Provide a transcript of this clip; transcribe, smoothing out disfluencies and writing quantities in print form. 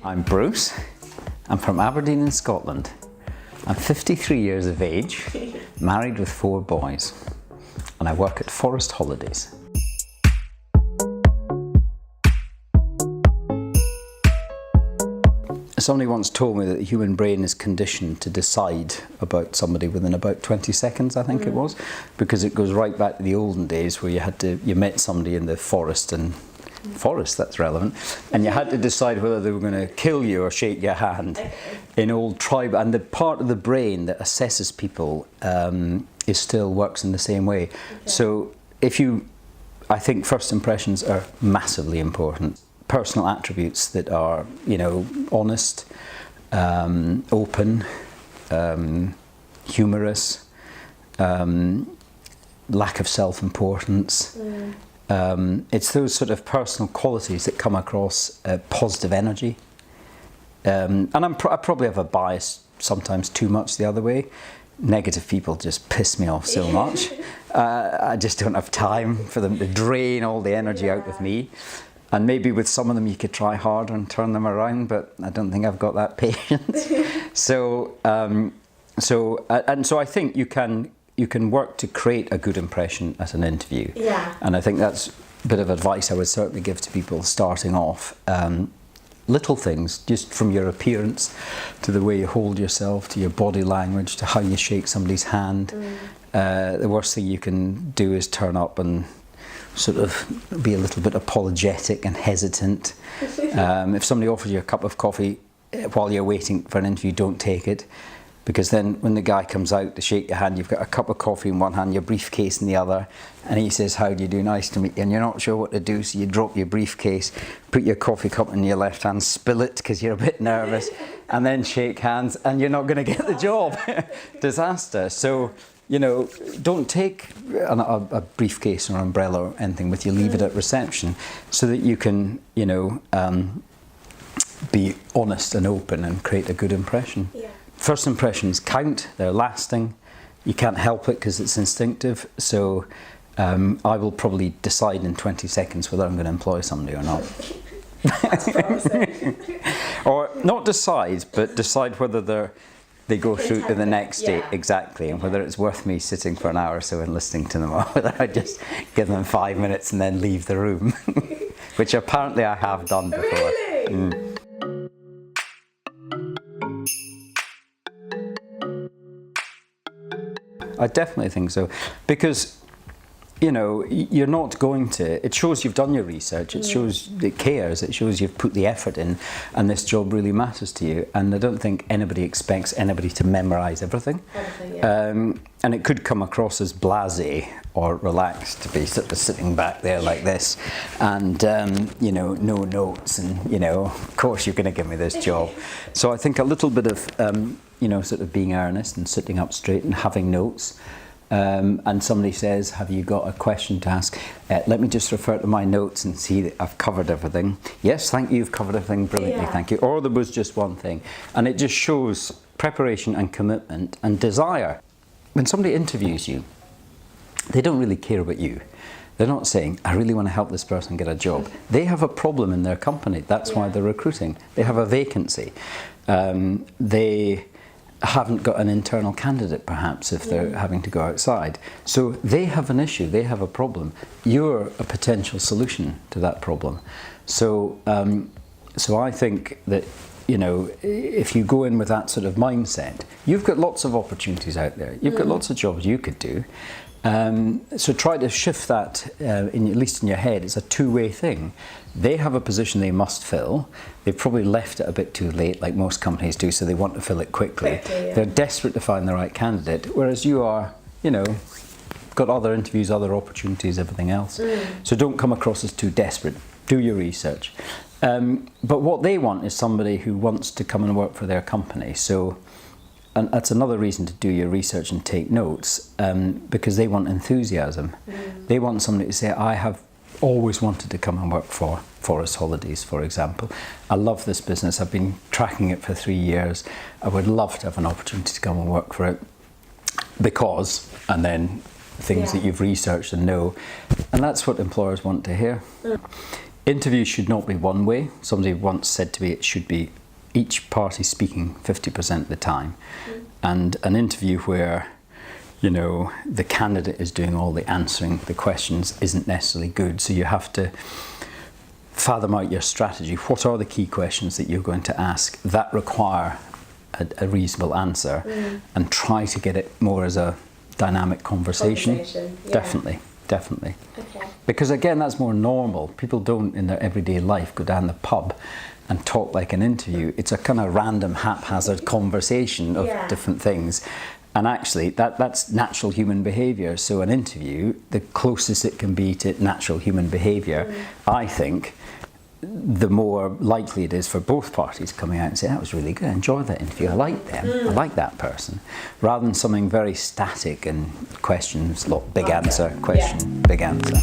I'm Bruce. I'm from Aberdeen in Scotland. I'm 53 years of age, married with 4 boys, and I work at Forest Holidays. Somebody once told me that the human brain is conditioned to decide about somebody within about 20 seconds, I think it was, because it goes right back to the olden days where you met somebody in the forest, that's relevant, and you had to decide whether they were going to kill you or shake your hand. In old tribe, and the part of the brain that assesses people is still works in the same way. So I think first impressions are massively important. Personal attributes that are, honest, open, humorous, lack of self-importance. It's those sort of personal qualities that come across positive energy. And I probably have a bias sometimes too much the other way. Negative people just piss me off so much. I just don't have time for them to drain all the energy out of me. And maybe with some of them you could try harder and turn them around, but I don't think I've got that patience. So I think you can work to create a good impression at an interview. Yeah. And I think that's a bit of advice I would certainly give to people starting off. Little things, just from your appearance to the way you hold yourself, to your body language, to how you shake somebody's hand. The worst thing you can do is turn up and sort of be a little bit apologetic and hesitant. If somebody offers you a cup of coffee while you're waiting for an interview, don't take it. Because then when the guy comes out to shake your hand, you've got a cup of coffee in one hand, your briefcase in the other, and he says, "How do you do? Nice to meet you." And you're not sure what to do, so you drop your briefcase, put your coffee cup in your left hand, spill it because you're a bit nervous, and then shake hands, and you're not going to get the job. Disaster. So, don't take a briefcase or umbrella or anything with you. Leave it at reception so that you can, be honest and open and create a good impression. Yeah. First impressions count, they're lasting. You can't help it because it's instinctive. So I will probably decide in 20 seconds whether I'm going to employ somebody or not. That's promising. Or not decide, but decide whether they go through to the next day, exactly, and whether it's worth me sitting for an hour or so and listening to them, or whether I just give them 5 minutes and then leave the room, which apparently I have done before. Really? I definitely think so, because you're not going to, it shows you've done your research, it shows it cares, it shows you've put the effort in, and this job really matters to you. And I don't think anybody expects anybody to memorise everything. And it could come across as blasé or relaxed, to be sort of sitting back there like this, and no notes, and of course you're going to give me this job. So I think a little bit of sort of being earnest and sitting up straight and having notes. And somebody says, "Have you got a question to ask?" Let me just refer to my notes and see that I've covered everything. Yes, thank you, you've covered everything brilliantly, thank you. Or there was just one thing. And it just shows preparation and commitment and desire. When somebody interviews you, they don't really care about you. They're not saying, "I really want to help this person get a job." They have a problem in their company. That's why they're recruiting. They have a vacancy. They haven't got an internal candidate, perhaps, if they're having to go outside. So they have an issue, they have a problem. You're a potential solution to that problem. So I think that, if you go in with that sort of mindset, you've got lots of opportunities out there. You've got lots of jobs you could do. So try to shift that, at least in your head. It's a two-way thing. They have a position they must fill. They've probably left it a bit too late, like most companies do, so they want to fill it quickly. They're desperate to find the right candidate, whereas you are, got other interviews, other opportunities, everything else. So don't come across as too desperate. Do your research. But what they want is somebody who wants to come and work for their company. So, and that's another reason to do your research and take notes, because they want enthusiasm. They want somebody to say, "I have always wanted to come and work for Forest Holidays," for example. "I love this business. I've been tracking it for 3 years. I would love to have an opportunity to come and work for it because," and then things that you've researched and know. And that's what employers want to hear. Interviews should not be one way. Somebody once said to me it should be each party speaking 50% of the time. And an interview where, you know, the candidate is doing all the answering the questions isn't necessarily good. So you have to fathom out your strategy. What are the key questions that you're going to ask that require a reasonable answer, and try to get it more as a dynamic conversation. Yeah. Definitely. Okay. Because again, that's more normal. People don't in their everyday life go down the pub and talk like an interview. It's a kind of random, haphazard conversation of different things. And actually, that's natural human behaviour. So an interview, the closest it can be to natural human behaviour, I think, the more likely it is for both parties coming out and say, that was really good, I enjoyed that interview, I like them, I like that person, rather than something very static and questions, big answer, question, big answer.